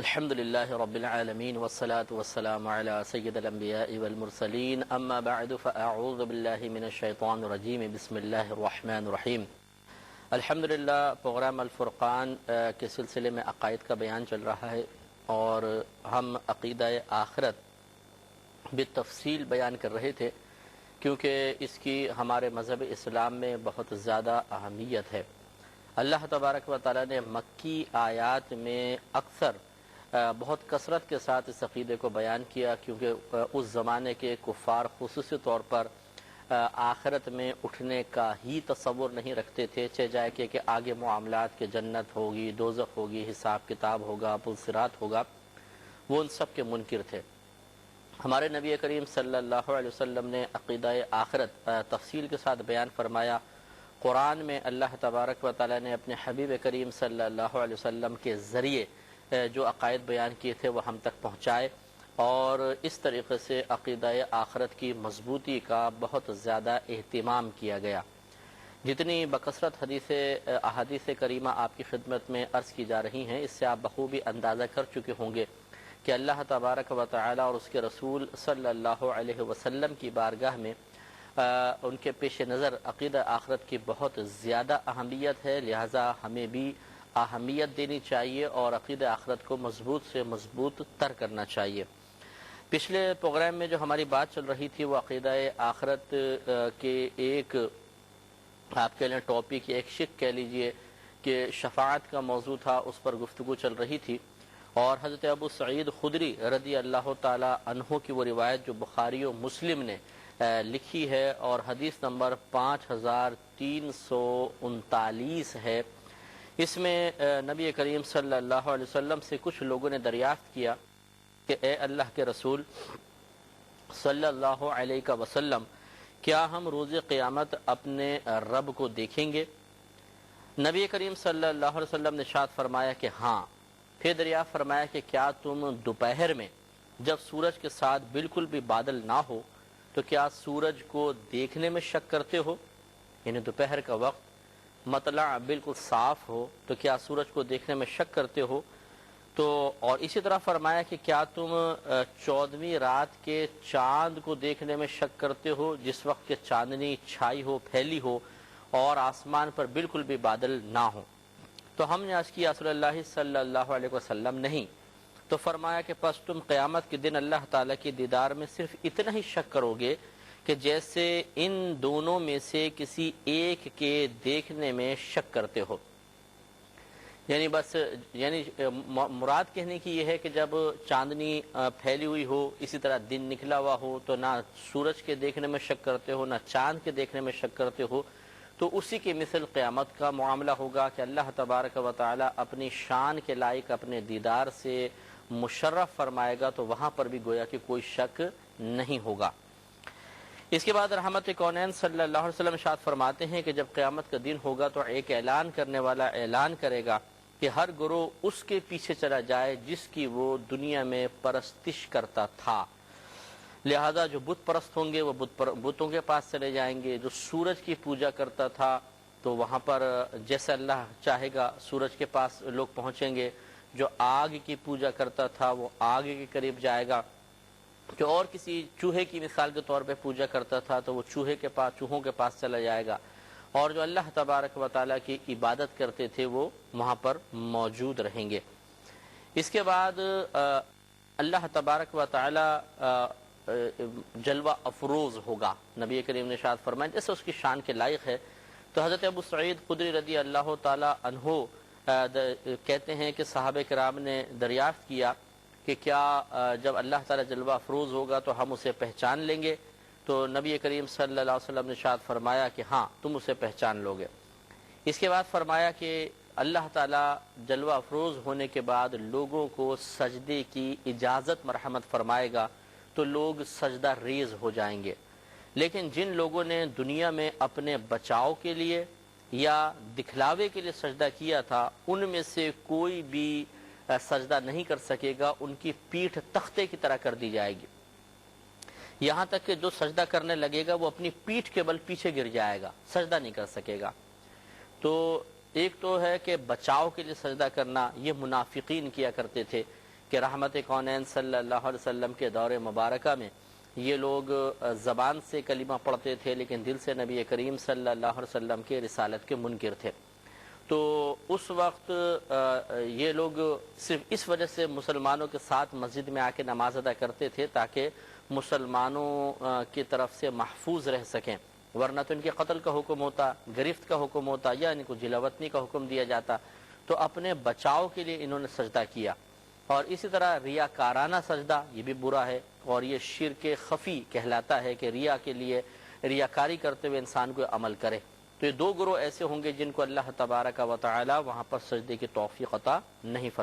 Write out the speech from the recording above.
الحمد لله رب العالمين والصلاة والسلام على سيد الأنبياء والمرسلين أما بعد فأعوذ بالله من الشيطان الرجيم بسم الله الرحمن الرحیم۔ الحمدللہ پروگرام الفرقان کے سلسلے میں عقائد کا بیان چل رہا ہے اور ہم عقیدہ آخرت بالتفصیل بیان کر رہے تھے کیونکہ اس کی ہمارے مذہب اسلام میں بہت زیادہ اہمیت ہے۔ اللہ تبارک و تعالی نے مکی آیات میں اکثر بہت کثرت کے ساتھ اس عقیدے کو بیان کیا کیونکہ اس زمانے کے کفار خصوصی طور پر آخرت میں اٹھنے کا ہی تصور نہیں رکھتے تھے، چاہے جائے کہ آگے معاملات کے جنت ہوگی، دوزخ ہوگی، حساب کتاب ہوگا، پل صراط ہوگا، وہ ان سب کے منکر تھے۔ ہمارے نبی کریم صلی اللہ علیہ وسلم نے عقیدہ آخرت تفصیل کے ساتھ بیان فرمایا۔ قرآن میں اللہ تبارک و تعالی نے اپنے حبیب کریم صلی اللہ علیہ وسلم کے ذریعے جو عقائد بیان کیے تھے وہ ہم تک پہنچائے، اور اس طریقے سے عقیدہ آخرت کی مضبوطی کا بہت زیادہ اہتمام کیا گیا۔ جتنی بکثرت احادیث کریمہ آپ کی خدمت میں عرض کی جا رہی ہیں، اس سے آپ بخوبی اندازہ کر چکے ہوں گے کہ اللہ تبارک و تعالی اور اس کے رسول صلی اللہ علیہ وسلم کی بارگاہ میں ان کے پیش نظر عقیدہ آخرت کی بہت زیادہ اہمیت ہے، لہٰذا ہمیں بھی اہمیت دینی چاہیے اور عقیدہ آخرت کو مضبوط سے مضبوط تر کرنا چاہیے۔ پچھلے پروگرام میں جو ہماری بات چل رہی تھی وہ عقیدہ آخرت کے ایک آپ کہہ لیں ٹاپک، ایک شق کہہ لیجئے کہ شفاعت کا موضوع تھا، اس پر گفتگو چل رہی تھی، اور حضرت ابو سعید خدری رضی اللہ تعالی عنہ کی وہ روایت جو بخاری و مسلم نے لکھی ہے اور حدیث نمبر 5339 ہے۔ اس میں نبی کریم صلی اللہ علیہ وسلم سے کچھ لوگوں نے دریافت کیا کہ اے اللہ کے رسول صلی اللہ علیہ وسلم، کیا ہم روز قیامت اپنے رب کو دیکھیں گے؟ نبی کریم صلی اللہ علیہ وسلم نے ارشاد فرمایا کہ ہاں۔ پھر دریافت فرمایا کہ کیا تم دوپہر میں جب سورج کے ساتھ بالکل بھی بادل نہ ہو تو کیا سورج کو دیکھنے میں شک کرتے ہو؟ یعنی دوپہر کا وقت مطلع بالکل صاف ہو تو کیا سورج کو دیکھنے میں شک کرتے ہو؟ تو اور اسی طرح فرمایا کہ کیا تم 14ویں رات کے چاند کو دیکھنے میں شک کرتے ہو جس وقت کہ چاندنی چھائی ہو، پھیلی ہو اور آسمان پر بالکل بھی بادل نہ ہو؟ تو ہم نے عرض کیا رسول اللہ صلی اللہ علیہ وسلم نہیں۔ تو فرمایا کہ پس تم قیامت کے دن اللہ تعالیٰ کے دیدار میں صرف اتنا ہی شک کرو گے کہ جیسے ان دونوں میں سے کسی ایک کے دیکھنے میں شک کرتے ہو۔ یعنی مراد کہنے کی یہ ہے کہ جب چاندنی پھیلی ہوئی ہو، اسی طرح دن نکلا ہوا ہو، تو نہ سورج کے دیکھنے میں شک کرتے ہو نہ چاند کے دیکھنے میں شک کرتے ہو، تو اسی کے مثل قیامت کا معاملہ ہوگا کہ اللہ تبارک و تعالی اپنی شان کے لائق اپنے دیدار سے مشرف فرمائے گا، تو وہاں پر بھی گویا کہ کوئی شک نہیں ہوگا۔ اس کے بعد رحمت کونین صلی اللہ علیہ وسلم ارشاد فرماتے ہیں کہ جب قیامت کا دن ہوگا تو ایک اعلان کرنے والا اعلان کرے گا کہ ہر گروہ اس کے پیچھے چلا جائے جس کی وہ دنیا میں پرستش کرتا تھا۔ لہذا جو بت پرست ہوں گے وہ بتوں کے پاس چلے جائیں گے، جو سورج کی پوجا کرتا تھا تو وہاں پر جیسے اللہ چاہے گا سورج کے پاس لوگ پہنچیں گے، جو آگ کی پوجا کرتا تھا وہ آگ کے قریب جائے گا، جو اور کسی چوہے کی مثال کے طور پہ پوجا کرتا تھا تو وہ چوہوں کے پاس چلا جائے گا، اور جو اللہ تبارک و تعالیٰ کی عبادت کرتے تھے وہ وہاں پر موجود رہیں گے۔ اس کے بعد اللہ تبارک و تعالیٰ جلوہ افروز ہوگا۔ نبی کریم نے ارشاد فرمایا جیسے اس کی شان کے لائق ہے۔ تو حضرت ابو سعید خدری رضی اللہ تعالی عنہ کہتے ہیں کہ صحابہ کرام نے دریافت کیا کہ کیا جب اللہ تعالیٰ جلوہ افروز ہوگا تو ہم اسے پہچان لیں گے؟ تو نبی کریم صلی اللہ علیہ وسلم نے ارشاد فرمایا کہ ہاں تم اسے پہچان لو گے۔ اس کے بعد فرمایا کہ اللہ تعالیٰ جلوہ افروز ہونے کے بعد لوگوں کو سجدے کی اجازت مرحمت فرمائے گا تو لوگ سجدہ ریز ہو جائیں گے، لیکن جن لوگوں نے دنیا میں اپنے بچاؤ کے لیے یا دکھلاوے کے لیے سجدہ کیا تھا ان میں سے کوئی بھی سجدہ نہیں کر سکے گا، ان کی پیٹھ تختے کی طرح کر دی جائے گی، یہاں تک کہ جو سجدہ کرنے لگے گا وہ اپنی پیٹھ کے بل پیچھے گر جائے گا، سجدہ نہیں کر سکے گا۔ تو ایک تو ہے کہ بچاؤ کے لیے سجدہ کرنا، یہ منافقین کیا کرتے تھے کہ رحمت کونین صلی اللہ علیہ وسلم کے دور مبارکہ میں یہ لوگ زبان سے کلمہ پڑھتے تھے لیکن دل سے نبی کریم صلی اللہ علیہ وسلم کے رسالت کے منکر تھے. تو اس وقت یہ لوگ صرف اس وجہ سے مسلمانوں کے ساتھ مسجد میں آ کے نماز ادا کرتے تھے تاکہ مسلمانوں کی طرف سے محفوظ رہ سکیں، ورنہ تو ان کے قتل کا حکم ہوتا، گرفت کا حکم ہوتا یا ان کو جلاوطنی کا حکم دیا جاتا. تو اپنے بچاؤ کے لیے انہوں نے سجدہ کیا. اور اسی طرح ریاکارانہ سجدہ یہ بھی برا ہے اور یہ شرک خفی کہلاتا ہے کہ ریا کے لیے ریاکاری کرتے ہوئے انسان کو عمل کرے. تو یہ دو گروہ ایسے ہوں گے جن کو اللہ تبارک و تعالی وہاں پر سجدے کی توفیق عطا نہیں فرمائے.